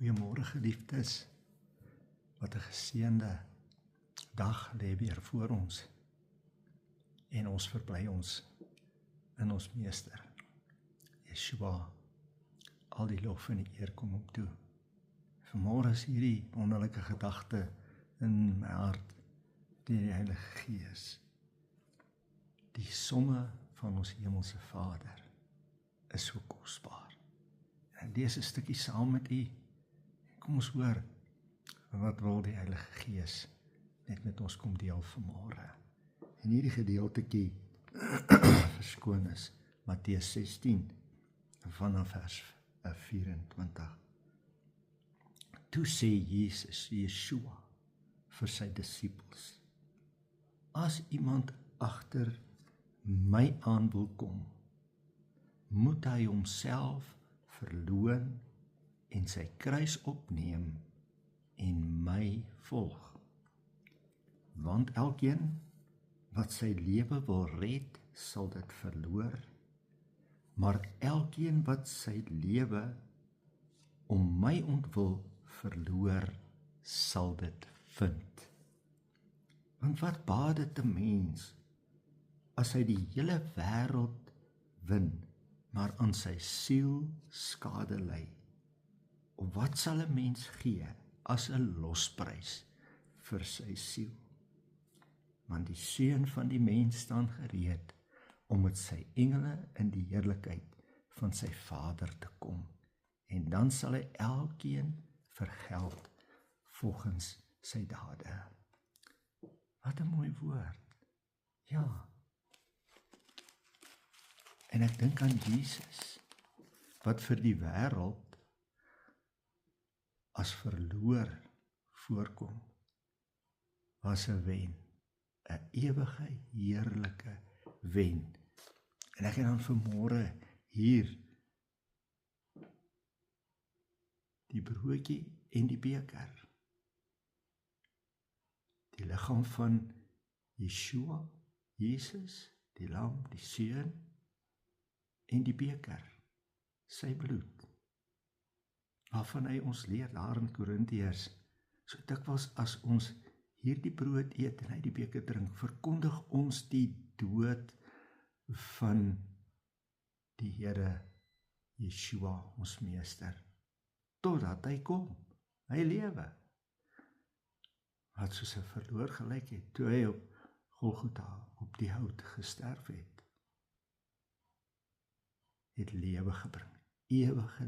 Goeiemôre geliefdes, wat 'n geseënde dag lê weer voor ons en ons verbly ons in ons Meester, Yeshua. Al die lof en die eer kom hom toe. Vanmôre is hierdie wonderlike gedagte in my hart deur die Heilige Gees. Die somme van ons hemelse Vader is so kosbaar. En ek lees 'n stukkie saam met u. Kom ons hoor, wat wil die Heilige Gees net met ons kom deel vanmôre. En hierdie gedeeltetjie verskoon is Matteus 16 vanaf vers 24. Toe sê Yeshua vir sy disippels: As iemand agter my aan wil kom, moet hy homself verloon en sy kruis opneem en my volg. Want elkeen wat sy lewe wil red, sal dit verloor, maar elkeen wat sy lewe om my ontwil verloor, sal dit vind. Want wat baat dit 'n mens as hy die hele wêreld win, maar aan sy siel skade ly? Of wat sal 'n mens gee as 'n losprys vir sy siel? Want die Seun van die mens staan gereed om met sy engele in die heerlikheid van sy Vader te kom, en dan sal hy elkeen vergeld volgens sy dade. Wat 'n mooi woord. Ja. En ek dink aan Jesus, wat vir die wêreld as verloor voorkom, was 'n wen, 'n ewige heerlike wen. En ek het dan vanmôre hier die broodjie en die beker, die liggaam van Yeshua, Jesus, die lam, die seun, en die beker, sy bloed, waarvan hy ons leer daar in Korintiërs, so dikwels as ons hierdie brood eet en hy die beker drink, verkondig ons die dood van die Here Yeshua, ons Meester, totdat hy kom. Hy lewe, wat soos 'n verloor gelyk het, toe hy op Golgotha op die hout gesterf het lewe gebring, ewige